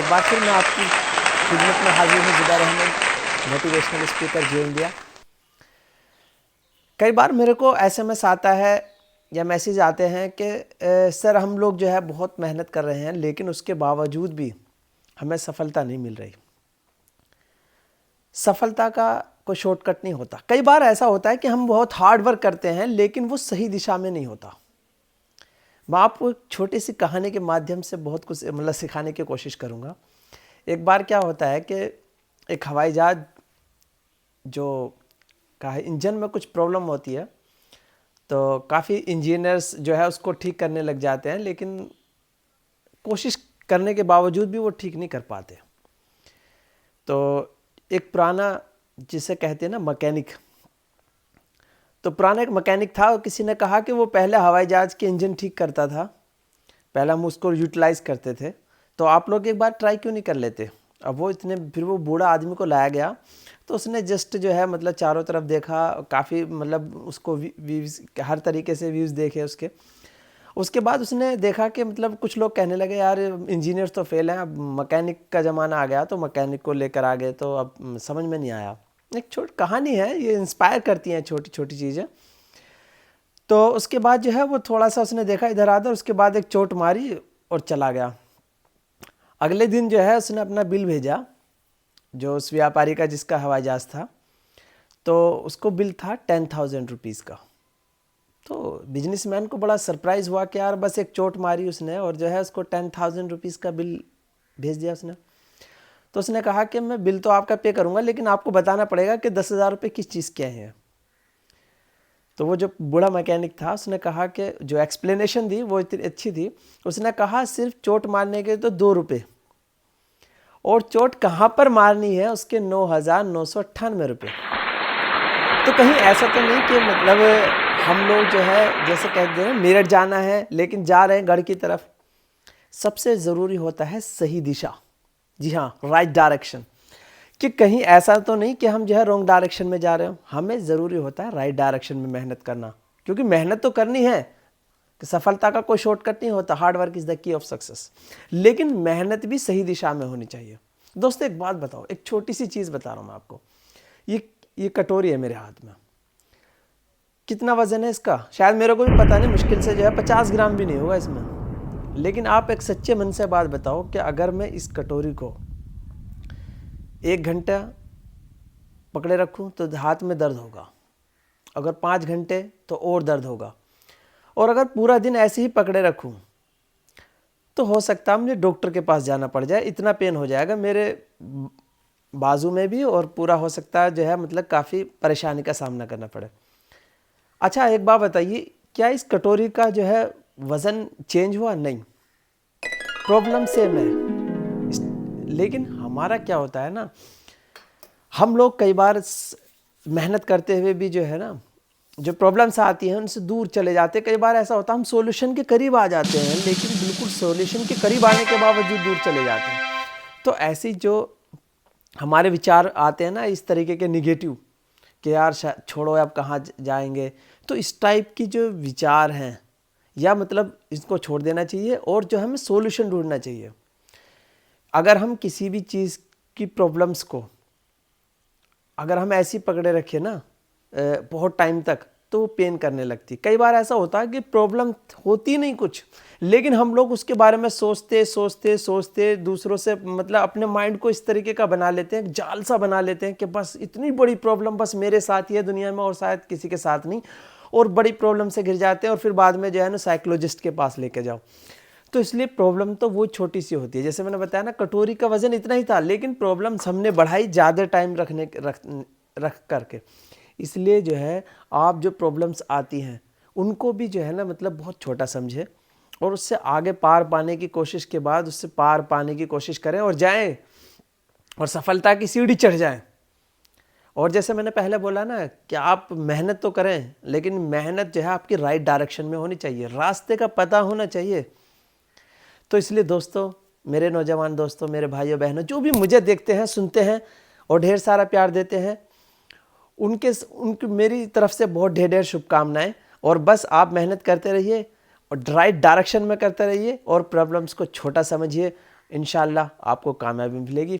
एक बार फिर मैं आपकी खिदमत में हाजिर हूँ ज़ुबैर अहमद, मोटिवेशनल स्पीकर जियो इंडिया। कई बार मेरे को एसएमएस आता है या मैसेज आते हैं कि सर हम लोग जो है बहुत मेहनत कर रहे हैं लेकिन उसके बावजूद भी हमें सफलता नहीं मिल रही। सफलता का कोई शॉर्टकट नहीं होता। कई बार ऐसा होता है कि हम बहुत हार्ड वर्क करते हैं लेकिन वो सही दिशा में नहीं होता। मैं आपको एक छोटी सी कहानी के माध्यम से बहुत कुछ सिखाने की कोशिश करूँगा। एक बार क्या होता है कि एक हवाई जहाज जो का इंजन में कुछ प्रॉब्लम होती है, तो काफ़ी इंजीनियर्स जो है उसको ठीक करने लग जाते हैं, लेकिन कोशिश करने के बावजूद भी वो ठीक नहीं कर पाते। तो एक पुराना, जिसे कहते हैं ना मैकेनिक, तो पुराना एक मैकेनिक था। किसी ने कहा कि वो पहले हवाई जहाज़ के इंजन ठीक करता था, पहले हम उसको यूटिलाइज़ करते थे, तो आप लोग एक बार ट्राई क्यों नहीं कर लेते। अब वो फिर वो बूढ़ा आदमी को लाया गया, तो उसने जस्ट जो है चारों तरफ देखा, काफ़ी उसको व्यूज़, हर तरीके से व्यूज़ देखे उसके बाद उसने देखा कि कुछ लोग कहने लगे यार इंजीनियर्स तो फेल हैं, अब मैकेनिक का ज़माना आ गया, तो मैकेनिक को लेकर आ गए, तो अब समझ में नहीं आया। एक छोटी कहानी है, ये इंस्पायर करती हैं छोटी छोटी चीज़ें। तो उसके बाद जो है वो थोड़ा सा उसने देखा इधर आधर, उसके बाद एक चोट मारी और चला गया। अगले दिन जो है उसने अपना बिल भेजा, जो उस व्यापारी का जिसका हवाई जहाज़ था, तो उसको बिल था 10,000 रुपीज़ का। तो बिजनेसमैन को बड़ा सरप्राइज़ हुआ कि यार बस एक चोट मारी उसने और जो है उसको 10,000 रुपीज़ का बिल भेज दिया उसने। तो उसने कहा कि मैं बिल तो आपका पे करूँगा, लेकिन आपको बताना पड़ेगा कि 10,000 रुपये किस चीज़ के हैं। तो वो जो बूढ़ा मैकेनिक था उसने कहा कि जो एक्सप्लेनेशन दी वो इतनी अच्छी थी। उसने कहा सिर्फ चोट मारने के तो 2 रुपये, और चोट कहाँ पर मारनी है उसके 9,998 रुपये। तो कहीं ऐसा तो नहीं कि हम लोग जो है जैसे कहते हैं मेरठ जाना है लेकिन जा रहे हैं गढ़ की तरफ। सबसे ज़रूरी होता है सही दिशा, जी हाँ, राइट डायरेक्शन, कि कहीं ऐसा तो नहीं कि हम जो है रॉन्ग डायरेक्शन में जा रहे हो। हमें ज़रूरी होता है राइट डायरेक्शन में मेहनत करना, क्योंकि मेहनत तो करनी है, कि सफलता का कोई शॉर्टकट नहीं होता। Hard work is the key of success, लेकिन मेहनत भी सही दिशा में होनी चाहिए। दोस्तों एक बात बताओ, एक छोटी सी चीज़ बता रहा हूँ मैं आपको। ये कटोरी है मेरे हाथ में, कितना वजन है इसका शायद मेरे को भी पता नहीं, मुश्किल से जो है 50 ग्राम भी नहीं होगा इसमें। लेकिन आप एक सच्चे मन से बात बताओ कि अगर मैं इस कटोरी को 1 घंटा पकड़े रखूं तो हाथ में दर्द होगा, अगर 5 घंटे तो और दर्द होगा, और अगर पूरा दिन ऐसे ही पकड़े रखूं तो हो सकता है मुझे डॉक्टर के पास जाना पड़ जाए। इतना पेन हो जाएगा मेरे बाजू में भी, और पूरा हो सकता है जो है काफ़ी परेशानी का सामना करना पड़े। अच्छा एक बात बताइए, क्या इस कटोरी का जो है वज़न चेंज हुआ? नहीं, प्रॉब्लम सेम है। लेकिन हमारा क्या होता है ना, हम लोग कई बार मेहनत करते हुए भी जो है ना, जो प्रॉब्लम्स आती हैं उनसे दूर चले जाते हैं। कई बार ऐसा होता है हम सॉल्यूशन के करीब आ जाते हैं, लेकिन बिल्कुल सॉल्यूशन के करीब आने के बावजूद दूर चले जाते हैं। तो ऐसी जो हमारे विचार आते हैं ना इस तरीके के निगेटिव, कि यार छोड़ो अब कहाँ जाएंगे, तो इस टाइप की जो विचार हैं, या इसको छोड़ देना चाहिए और जो हमें सॉल्यूशन ढूंढना चाहिए। अगर हम किसी भी चीज़ की प्रॉब्लम्स को अगर हम ऐसी पकड़े रखें ना बहुत टाइम तक, तो वो पेन करने लगती। कई बार ऐसा होता है कि प्रॉब्लम होती नहीं कुछ, लेकिन हम लोग उसके बारे में सोचते सोचते सोचते दूसरों से अपने माइंड को इस तरीके का बना लेते हैं, जाल सा बना लेते हैं कि बस इतनी बड़ी प्रॉब्लम बस मेरे साथ ही है दुनिया में और शायद किसी के साथ नहीं, और बड़ी प्रॉब्लम से घिर जाते हैं, और फिर बाद में जो है ना साइकोलॉजिस्ट के पास लेके जाओ। तो इसलिए प्रॉब्लम तो वो छोटी सी होती है। जैसे मैंने बताया ना, कटोरी का वजन इतना ही था, लेकिन प्रॉब्लम हमने बढ़ाई ज़्यादा टाइम रख करके। इसलिए जो है आप जो प्रॉब्लम्स आती हैं उनको भी जो है ना बहुत छोटा समझे, और उससे आगे पार पाने की कोशिश के बाद उससे पार पाने की कोशिश करें और जाएं, और सफलता की सीढ़ी चढ़ जाएं। और जैसे मैंने पहले बोला ना कि आप मेहनत तो करें, लेकिन मेहनत जो है आपकी राइट डायरेक्शन में होनी चाहिए, रास्ते का पता होना चाहिए। तो इसलिए दोस्तों, मेरे नौजवान दोस्तों, मेरे भाइयों बहनों, जो भी मुझे देखते हैं, सुनते हैं और ढेर सारा प्यार देते हैं, उनकी मेरी तरफ से बहुत ढेर ढेर शुभकामनाएं। और बस आप मेहनत करते रहिए और राइट डायरेक्शन में करते रहिए, और प्रॉब्लम्स को छोटा समझिए, इंशाल्लाह आपको कामयाबी मिलेगी।